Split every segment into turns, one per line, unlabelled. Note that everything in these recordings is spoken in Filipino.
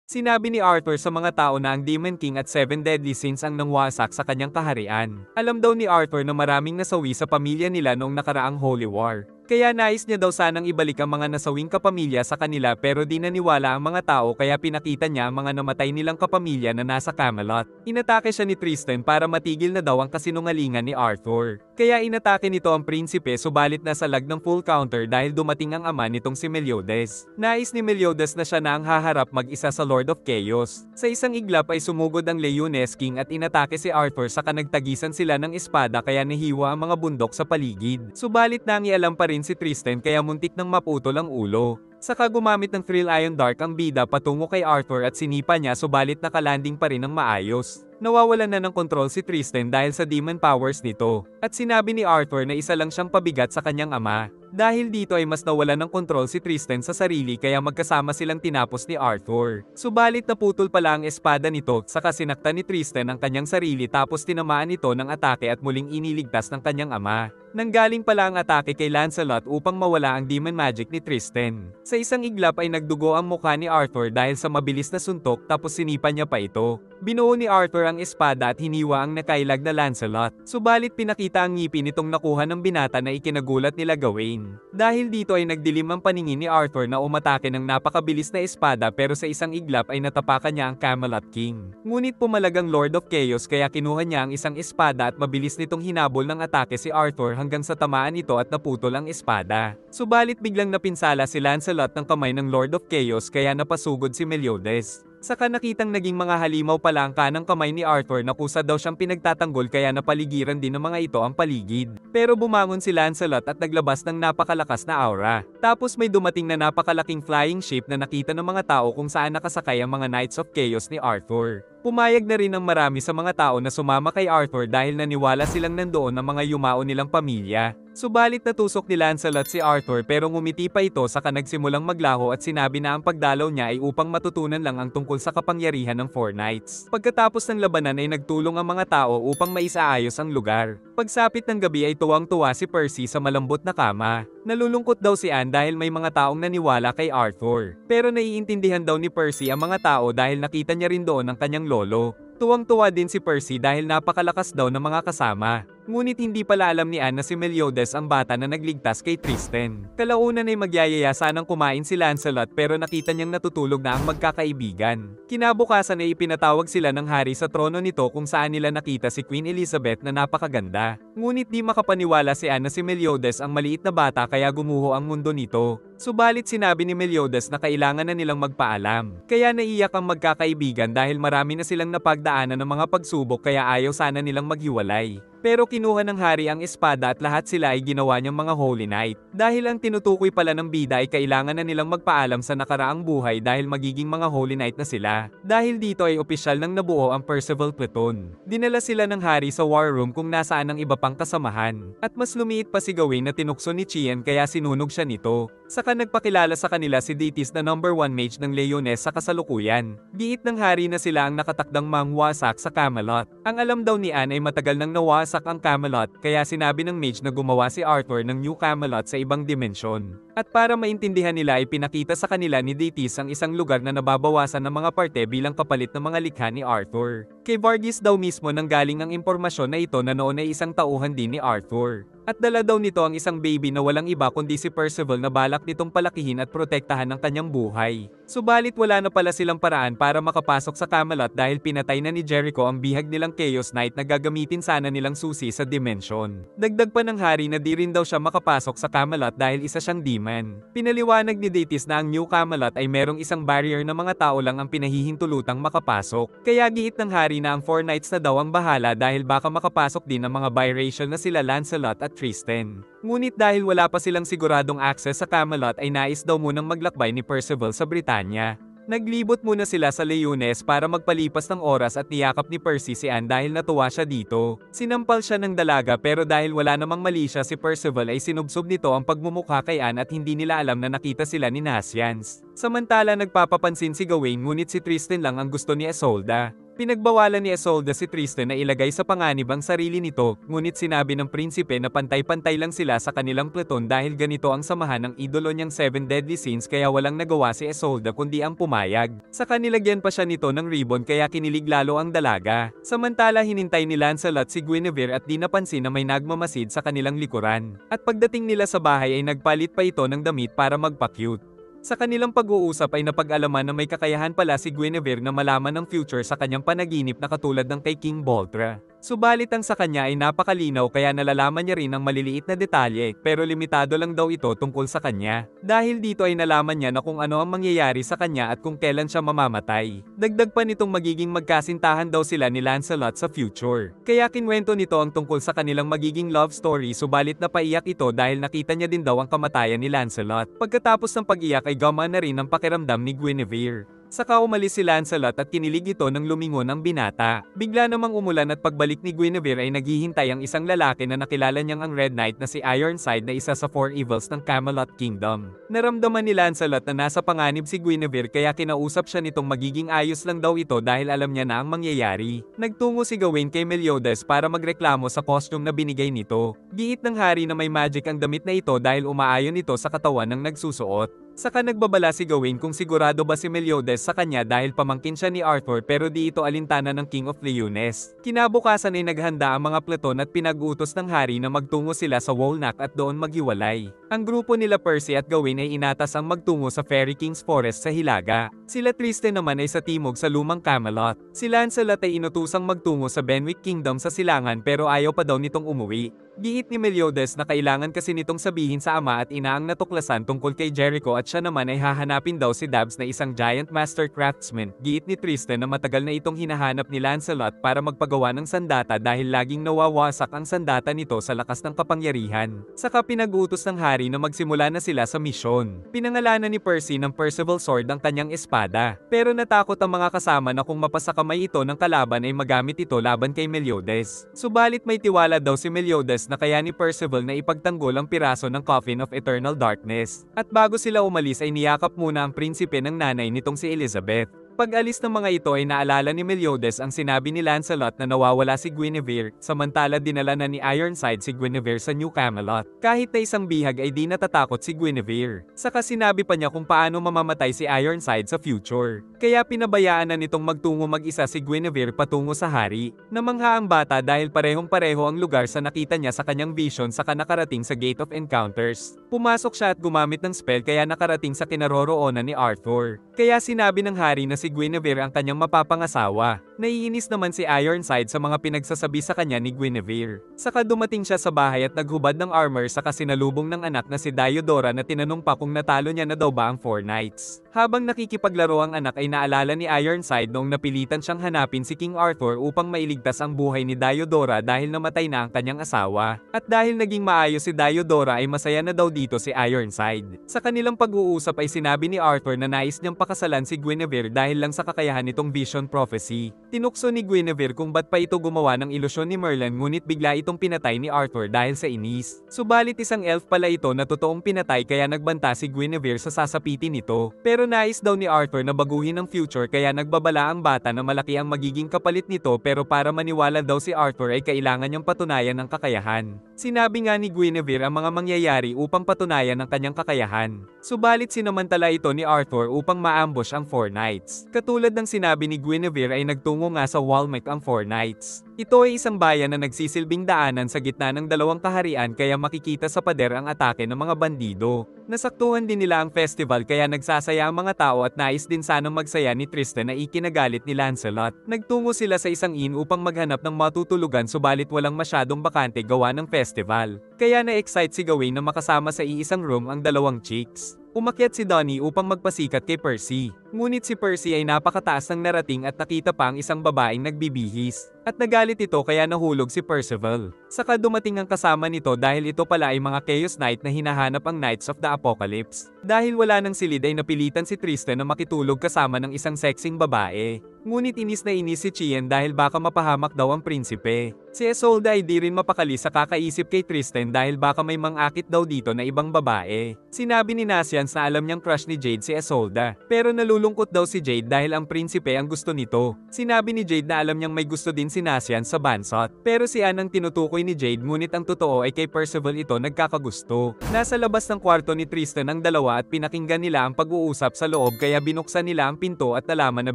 Sinabi ni Arthur sa mga tao na ang Demon King at Seven Deadly Sins ang nangwasak sa kanyang kaharian. Alam daw ni Arthur na maraming nasawi sa pamilya nila noong nakaraang Holy War. Kaya nais niya daw sanang ibalik ang mga nasawing kapamilya sa kanila pero di naniwala ang mga tao kaya pinakita niya ang mga namatay nilang kapamilya na nasa Camelot. Inatake siya ni Tristan para matigil na daw ang kasinungalingan ni Arthur. Kaya inatake nito ang prinsipe subalit nasa lag ng full counter dahil dumating ang ama nitong si Meliodas. Nais ni Meliodas na siya na ang haharap mag-isa sa Lord of Chaos. Sa isang iglap ay sumugod ang Leones King at inatake si Arthur saka nagtagisan sila ng espada kaya nahiwa ang mga bundok sa paligid. Subalit nangialam pa rin si Tristan kaya muntik nang maputol ang ulo. Saka gumamit ng Thrill Ion Dark ang bida patungo kay Arthur at sinipa niya subalit nakalanding pa rin ng maayos. Nawawalan na ng kontrol si Tristan dahil sa demon powers nito. At sinabi ni Arthur na isa lang siyang pabigat sa kanyang ama. Dahil dito ay mas nawalan ng kontrol si Tristan sa sarili kaya magkasama silang tinapos ni Arthur. Subalit naputol pala ang espada nito saka sinaktan ni Tristan ang kanyang sarili tapos tinamaan ito ng atake at muling iniligtas ng kanyang ama. Nanggaling pala ang atake kay Lancelot upang mawala ang demon magic ni Tristan. Sa isang iglap ay nagdugo ang mukha ni Arthur dahil sa mabilis na suntok tapos sinipa niya pa ito. Binuo ni Arthur ang espada at hiniwa ang nakailag na Lancelot. Subalit pinakita ang ngipin nitong nakuha ng binata na ikinagulat nila Gawain. Dahil dito ay nagdilim ang paningin ni Arthur na umatake ng napakabilis na espada pero sa isang iglap ay natapakan niya ang Camelot King. Ngunit pumalagang Lord of Chaos kaya kinuha niya ang isang espada at mabilis nitong hinabol ng atake si Arthur hanggang sa tamaan ito at naputol ang espada. Subalit biglang napinsala si Lancelot ng kamay ng Lord of Chaos kaya napasugod si Meliodas. Saka nakitang naging mga halimaw pala ang kanang kamay ni Arthur na kusa daw siyang pinagtatanggol kaya napaligiran din ng mga ito ang paligid. Pero bumangon si Lancelot at naglabas ng napakalakas na aura. Tapos may dumating na napakalaking flying ship na nakita ng mga tao kung saan nakasakay ang mga Knights of Chaos ni Arthur. Pumayag na rin ang marami sa mga tao na sumama kay Arthur dahil naniwala silang nandoon ang mga yumao nilang pamilya. Subalit natusok ni Lancelot si Arthur pero ngumiti pa ito saka nagsimulang maglaho at sinabi na ang pagdalaw niya ay upang matutunan lang ang tungkol sa kapangyarihan ng Four Knights. Pagkatapos ng labanan ay nagtulong ang mga tao upang maisaayos ang lugar. Pagsapit ng gabi ay tuwang-tuwa si Percy sa malambot na kama. Nalulungkot daw si Anne dahil may mga taong naniwala kay Arthur. Pero naiintindihan daw ni Percy ang mga tao dahil nakita niya rin doon ang kanyang lolo. Tuwang-tuwa din si Percy dahil napakalakas daw ng mga kasama. Ngunit hindi pala alam ni Anne na si Meliodas ang bata na nagligtas kay Tristan. Kalaunan ay magyayaya sanang kumain si Lancelot pero nakita niyang natutulog na ang magkakaibigan. Kinabukasan ay ipinatawag sila ng hari sa trono nito kung saan nila nakita si Queen Elizabeth na napakaganda. Ngunit di makapaniwala si Anne na si Meliodas ang maliit na bata kaya gumuho ang mundo nito. Subalit sinabi ni Meliodas na kailangan na nilang magpaalam. Kaya naiyak ang magkakaibigan dahil marami na silang napagdaanan ng mga pagsubok kaya ayaw sana nilang maghiwalay. Pero kinuha ng hari ang espada at lahat sila ay ginawa niyang mga Holy Knight. Dahil ang tinutukoy pala ng bida ay kailangan na nilang magpaalam sa nakaraang buhay dahil magiging mga Holy Knight na sila. Dahil dito ay opisyal nang nabuo ang Percival Platoon. Dinala sila ng hari sa war room kung nasaan ang iba pang kasamahan. At mas lumiit pa si Gawain na tinukso ni Chien kaya sinunog siya nito. Saka nagpakilala sa kanila si Thetis na #1 mage ng Leones sa kasalukuyan. Giit ng hari na sila ang nakatakdang mangwasak sa Camelot. Ang alam daw ni Anne ay matagal nang nawasak ang Camelot kaya sinabi ng mage na gumawa si Arthur ng New Camelot sa ibang dimensyon. At para maintindihan nila ay pinakita sa kanila ni Thetis ang isang lugar na nababawasan ng mga parte bilang kapalit ng mga likha ni Arthur. Kay Varghese daw mismo nanggaling ang impormasyon na ito na noon ay isang tauhan din ni Arthur. At dala daw nito ang isang baby na walang iba kundi si Percival na balak nitong palakihin at protektahan ang kanyang buhay. Subalit wala na pala silang paraan para makapasok sa Camelot dahil pinatay na ni Jericho ang bihag nilang Chaos Knight na gagamitin sana nilang susi sa dimension. Dagdag pa ng hari na di rin daw siya makapasok sa Camelot dahil isa siyang demon. Pinaliwanag ni Thetis na ang New Camelot ay merong isang barrier na mga tao lang ang pinahihintulutang makapasok. Kaya giit ng hari na ang Four Knights na daw ang bahala dahil baka makapasok din ang mga biracial na sila Lancelot at Tristan. Ngunit dahil wala pa silang siguradong access sa Camelot ay nais daw munang maglakbay ni Percival sa Britanya. Naglibot muna sila sa Leones para magpalipas ng oras at niyakap ni Percy si Anne dahil natuwa siya dito. Sinampal siya ng dalaga pero dahil wala namang mali siya si Percival ay sinubsob nito ang pagmumukha kay Anne at hindi nila alam na nakita sila ni Nasians. Samantala nagpapapansin si Gawain ngunit si Tristan lang ang gusto ni Isolda. Pinagbawalan ni Isolde si Tristan na ilagay sa panganib ang sarili nito, ngunit sinabi ng prinsipe na pantay-pantay lang sila sa kanilang platon dahil ganito ang samahan ng idolo niyang 7 deadly sins kaya walang nagawa si Isolde kundi ang pumayag. Saka nilagyan pa siya nito ng ribbon kaya kinilig lalo ang dalaga. Samantala hinintay ni Lancelot si Guinevere at di napansin na may nagmamasid sa kanilang likuran. At pagdating nila sa bahay ay nagpalit pa ito ng damit para magpa-cute. Sa kanilang pag-uusap ay napag-alaman na may kakayahan pala si Guinevere na malaman ang future sa kanyang panaginip na katulad ng kay King Boltra. Subalit ang sa kanya ay napakalinaw kaya nalalaman niya rin ang maliliit na detalye pero limitado lang daw ito tungkol sa kanya. Dahil dito ay nalaman niya na kung ano ang mangyayari sa kanya at kung kailan siya mamamatay. Dagdag pa nitong magiging magkasintahan daw sila ni Lancelot sa future. Kaya kinwento nito ang tungkol sa kanilang magiging love story subalit napaiyak ito dahil nakita niya din daw ang kamatayan ni Lancelot. Pagkatapos ng pag-iyak ay gama na rin ang pakiramdam ni Guinevere. Saka umalis si Lancelot at kinilig ito nang lumingon ang binata. Bigla namang umulan at pagbalik ni Guinevere ay naghihintay ang isang lalaki na nakilala niyang ang Red Knight na si Ironside na isa sa 4 evils ng Camelot Kingdom. Naramdaman ni Lancelot na nasa panganib si Guinevere kaya kinausap siya nitong magiging ayos lang daw ito dahil alam niya na ang mangyayari. Nagtungo si Gawain kay Meliodas para magreklamo sa costume na binigay nito. Giit ng hari na may magic ang damit na ito dahil umaayon ito sa katawan ng nagsusuot. Saka nagbabala si Gawain kung sigurado ba si Meliodas sa kanya dahil pamangkin siya ni Arthur pero di ito alintana ng King of Leones. Kinabukasan ay naghanda ang mga platon at pinag-utos ng hari na magtungo sila sa Wolnak at doon maghiwalay. Ang grupo nila Percy at Gawain ay inatas ang magtungo sa Fairy King's Forest sa Hilaga. Sila Tristan naman ay sa timog sa lumang Camelot. Si Lancelot ay inutusang magtungo sa Benwick Kingdom sa silangan pero ayaw pa daw nitong umuwi. Giit ni Meliodas na kailangan kasi nitong sabihin sa ama at ina ang natuklasan tungkol kay Jericho at siya naman ay hahanapin daw si Dabbs na isang giant master craftsman. Giit ni Tristan na matagal na itong hinahanap ni Lancelot para magpagawa ng sandata dahil laging nawawasak ang sandata nito sa lakas ng kapangyarihan. Saka pinag-utos ng hari na magsimula na sila sa misyon. Pinangalanan ni Percy ng Percival Sword ang kanyang espada. Pero natakot ang mga kasama na kung mapasakamay ito ng kalaban ay magamit ito laban kay Meliodas. Subalit may tiwala daw si Meliodas na kaya ni Percival na ipagtanggol ang piraso ng Coffin of Eternal Darkness. At bago sila umalis ay niyakap muna ang prinsipe ng nanay nitong si Elizabeth. Pag-alis ng mga ito ay naalala ni Meliodas ang sinabi ni Lancelot na nawawala si Guinevere, samantala dinala na ni Ironside si Guinevere sa New Camelot. Kahit na isang bihag ay di natatakot si Guinevere. Saka sinabi pa niya kung paano mamamatay si Ironside sa future. Kaya pinabayaan na nitong magtungo mag-isa si Guinevere patungo sa hari. Namangha ang bata dahil parehong-pareho ang lugar sa nakita niya sa kanyang vision saka nakarating sa Gate of Encounters. Pumasok siya at gumamit ng spell kaya nakarating sa kinaroroonan ni Arthur. Kaya sinabi ng hari na si Guinevere ang kanyang mapapangasawa. Naiinis naman si Ironside sa mga pinagsasabi sa kanya ni Guinevere. Saka dumating siya sa bahay at naghubad ng armor saka sinalubong ng anak na si Diodora na tinanong pa kung natalo niya na daw ba ang 4 knights. Habang nakikipaglaro ang anak ay naalala ni Ironside noong napilitan siyang hanapin si King Arthur upang mailigtas ang buhay ni Diodora dahil namatay na ang kanyang asawa. At dahil naging maayos si Diodora ay masaya na daw dito si Ironside. Sa kanilang pag-uusap ay sinabi ni Arthur na nais niyang pakasalan si Guinevere dahil lang sa kakayahan nitong vision prophecy. Tinukso ni Guinevere kung ba't pa ito gumawa ng ilusyon ni Merlin ngunit bigla itong pinatay ni Arthur dahil sa inis. Subalit isang elf pala ito na totoong pinatay kaya nagbanta si Guinevere sa sasapitin nito. Pero nais daw ni Arthur na baguhin ang future kaya nagbabala ang bata na malaki ang magiging kapalit nito pero para maniwala daw si Arthur ay kailangan niyang patunayan ng kakayahan. Sinabi nga ni Guinevere ang mga mangyayari upang patunayan ang kanyang kakayahan. Subalit sinamantala ito ni Arthur upang maambush ang 4 knights. Katulad ng sinabi ni Guinevere ay nagtungo nga sa Walmec ang 4 knights. Ito ay isang bayan na nagsisilbing daanan sa gitna ng dalawang kaharian kaya makikita sa pader ang atake ng mga bandido. Nasaktuhan din nila ang festival kaya nagsasaya ang mga tao at nais din sanang magsaya ni Tristan na ikinagalit ni Lancelot. Nagtungo sila sa isang inn upang maghanap ng matutulugan subalit walang masyadong bakante gawa ng festival. Kaya na-excite si Gawain na makasama sa iisang room ang dalawang chicks. Umakyat si Donnie upang magpasikat kay Percy. Ngunit si Percy ay napakataas ng narating at nakita pa ang isang babaeng nagbibihis. At nagalit ito kaya nahulog si Percival. Saka dumating ang kasama nito dahil ito pala ay mga Chaos Knight na hinahanap ang Knights of the Apocalypse. Dahil wala nang silid ay napilitan si Tristan na makitulog kasama ng isang sexing babae. Ngunit inis na inis si Chien dahil baka mapahamak daw ang prinsipe. Si Isolda ay di rin mapakali sa kakaisip kay Tristan dahil baka may mangakit daw dito na ibang babae. Sinabi ni Nasyans na alam niyang crush ni Jade si Isolda, pero nalulungkot daw si Jade dahil ang prinsipe ang gusto nito. Sinabi ni Jade na alam niyang may gusto din si Nasyans sa Bansot, pero si Anne ang tinutukoy ni Jade ngunit ang totoo ay kay Percival ito nagkakagusto. Nasa labas ng kwarto ni Tristan ang dalawa at pinakinggan nila ang pag-uusap sa loob kaya binuksan nila ang pinto at nalaman na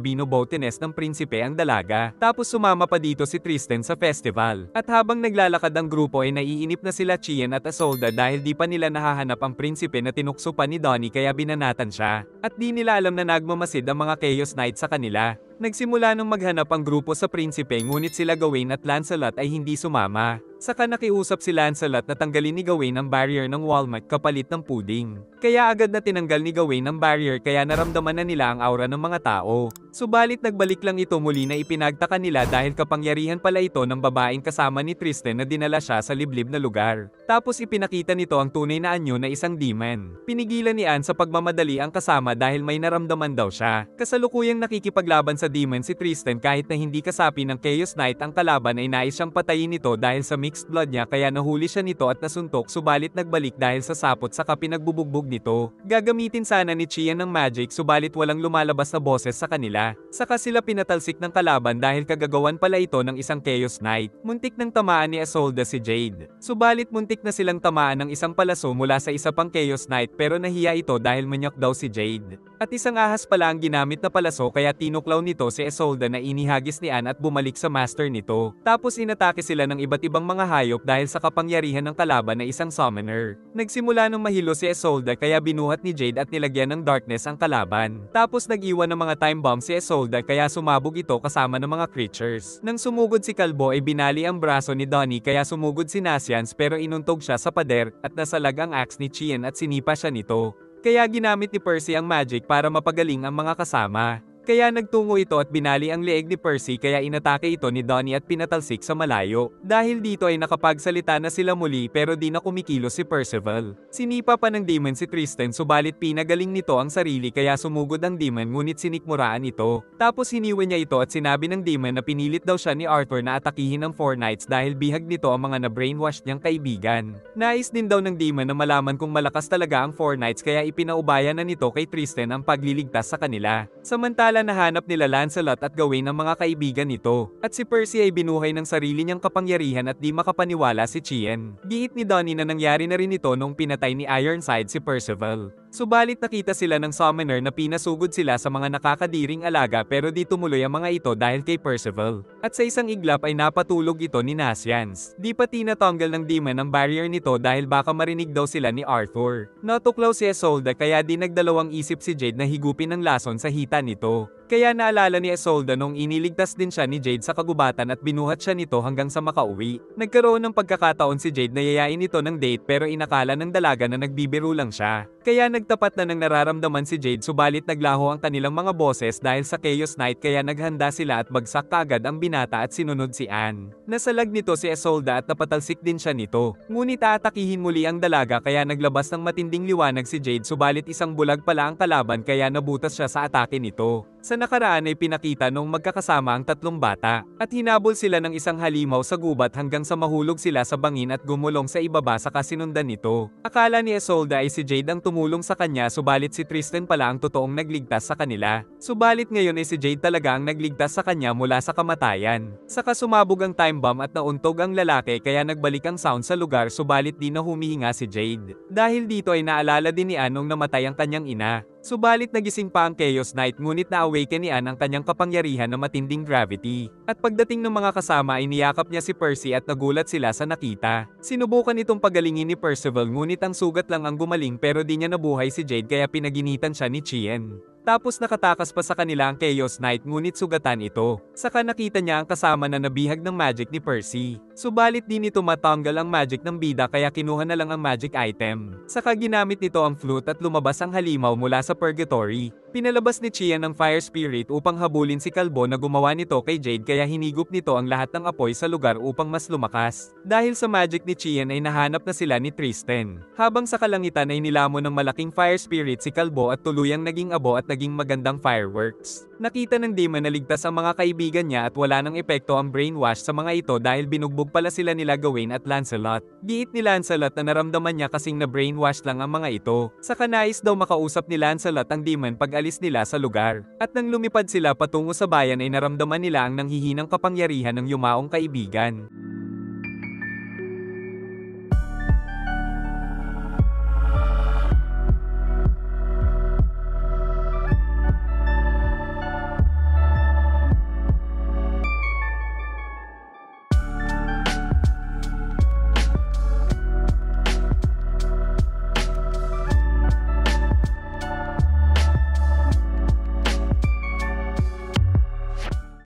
binobotines ng prinsipe ang dalaga. Tapos sumama pa dito si Tristan sa festival. At habang naglalakad ang grupo ay naiinip na sila Chien at Isolda dahil di pa nila nahahanap ang prinsipe na tinukso pa ni Donnie kaya binanatan siya. At di nila alam na nagmamasid ang mga Chaos Knight sa kanila. Nagsimula nang maghanap ang grupo sa prinsipe ngunit sila Gawain at Lancelot ay hindi sumama. Saka nakiusap si Lancelot na tanggalin ni Gawain ang barrier ng walnut kapalit ng pudding. Kaya agad na tinanggal ni Gawain ang barrier kaya naramdaman na nila ang aura ng mga tao. Subalit nagbalik lang ito muli na ipinagtaka nila dahil kapangyarihan pala ito ng babaeng kasama ni Tristan na dinala siya sa liblib na lugar. Tapos ipinakita nito ang tunay na anyo na isang demon. Pinigilan ni Anne sa pagmamadali ang kasama dahil may naramdaman daw siya. Kasalukuyang nakikipaglaban sa demon si Tristan kahit na hindi kasapi ng Chaos Knight ang kalaban ay nais siyang patayin nito dahil sa mixed blood niya kaya nahuli siya nito at nasuntok subalit nagbalik dahil sa sapot saka pinagbubugbog nito. Gagamitin sana ni Chien ng magic subalit walang lumalabas na boses sa kanila. Saka sila pinatalsik ng kalaban dahil kagagawan pala ito ng isang Chaos Knight. Muntik nang tamaan ni Isolda si Jade. Subalit muntik na silang tamaan ng isang palaso mula sa isa pang Chaos Knight pero nahiya ito dahil manyak daw si Jade. At isang ahas pala ang ginamit na palaso kaya tinuklaw nito si Isolda na inihagis ni Anne at bumalik sa master nito. Tapos inatake sila ng iba't ibang mga hayop dahil sa kapangyarihan ng kalaban na isang summoner. Nagsimula nung mahilo si Isolda kaya binuhat ni Jade at nilagyan ng darkness ang kalaban. Tapos nag-iwan ng mga time bomb si Isolda kaya sumabog ito kasama ng mga creatures. Nang sumugod si Kalbo ay binali ang braso ni Donnie kaya sumugod si Nasyans pero inuntog siya sa pader at nasalag ang axe ni Chien at sinipa siya nito. Kaya ginamit ni Percy ang magic para mapagaling ang mga kasama. Kaya nagtungo ito at binali ang leeg ni Percy kaya inatake ito ni Donnie at pinatalsik sa malayo. Dahil dito ay nakapagsalita na sila muli pero di na kumikilos si Percival. Sinipa pa ng demon si Tristan subalit pinagaling nito ang sarili kaya sumugod ang demon ngunit sinikmuraan ito. Tapos hiniwan niya ito at sinabi ng demon na pinilit daw siya ni Arthur na atakihin ang Four Knights dahil bihag nito ang mga na-brainwash niyang kaibigan. Nais din daw ng demon na malaman kung malakas talaga ang Four Knights kaya ipinaubaya na nito kay Tristan ang pagliligtas sa kanila. Samantala nahanap nila Lancelot at Gawain ang mga kaibigan nito. At si Percy ay binuhay ng sarili niyang kapangyarihan at di makapaniwala si Chien. Giit ni Donnie na nangyari na rin ito nung pinatay ni Ironside si Percival. Subalit nakita sila ng summoner na pinasugod sila sa mga nakakadiring alaga pero di tumuloy ang mga ito dahil kay Percival. At sa isang iglap ay napatulog ito ni Nasyans. Di pa tinatanggal ng demon ang barrier nito dahil baka marinig daw sila ni Arthur. Natuklaw si Isolda kaya di nagdalawang isip si Jade na higupin ng lason sa hita nito. Kaya naalala ni Isolda nung iniligtas din siya ni Jade sa kagubatan at binuhat siya nito hanggang sa makauwi. Nagkaroon ng pagkakataon si Jade na yayain ito ng date pero inakala ng dalaga na nagbibiro lang siya. Kaya nagtapat na ng nararamdaman si Jade subalit naglaho ang kanilang mga boses dahil sa Chaos Knight kaya naghanda sila at bagsak kaagad ang binata at sinunod si Anne. Nasalag nito si Isolda at napatalsik din siya nito. Ngunit aatakihin muli ang dalaga kaya naglabas ng matinding liwanag si Jade subalit isang bulag pala ang kalaban kaya nabutas siya sa atake nito. Sa nakaraan ay pinakita nung magkakasama ang tatlong bata, at hinabol sila ng isang halimaw sa gubat hanggang sa mahulog sila sa bangin at gumulong sa ibaba sa kasinundan nito. Akala ni Isolda ay si Jade ang tumulong sa kanya subalit si Tristan pala ang totoong nagligtas sa kanila. Subalit ngayon ay si Jade talaga ang nagligtas sa kanya mula sa kamatayan. Saka sumabog ang time bomb at nauntog ang lalaki kaya nagbalik ang sound sa lugar subalit di na humihinga si Jade. Dahil dito ay naalala din ni Anne nung namatay ang kanyang ina. Subalit nagising pa ang Chaos Knight ngunit na-awaken ni Anne ang kanyang kapangyarihan na matinding gravity. At pagdating ng mga kasama ay niyakap niya si Percy at nagulat sila sa nakita. Sinubukan itong pagalingin ni Percival ngunit ang sugat lang ang gumaling pero di niya nabuhay si Jade kaya pinaginitan siya ni Chien. Tapos nakatakas pa sa kanila ang Chaos Knight ngunit sugatan ito. Saka nakita niya ang kasama na nabihag ng magic ni Percy. Subalit di nito matanggal ang magic ng bida kaya kinuha na lang ang magic item. Saka ginamit nito ang flute at lumabas ang halimaw mula sa purgatory. Pinalabas ni Chian ang fire spirit upang habulin si Kalbo na gumawa nito kay Jade kaya hinigop nito ang lahat ng apoy sa lugar upang mas lumakas. Dahil sa magic ni Chian ay nahanap na sila ni Tristan. Habang sa kalangitan ay nilamon ng malaking fire spirit si Kalbo at tuluyang naging abo at naging magandang fireworks. Nakita ng demon na ligtas ang mga kaibigan niya at wala ng epekto ang brainwash sa mga ito dahil binugbog pala sila nila Gawain at Lancelot. Giit ni Lancelot na naramdaman niya kasing na brainwash lang ang mga ito. Saka nais daw makausap ni Lancelot ang demon pag alis nila sa lugar. At nang lumipad sila patungo sa bayan ay naramdaman nila ang nanghihinang kapangyarihan ng yumaong kaibigan.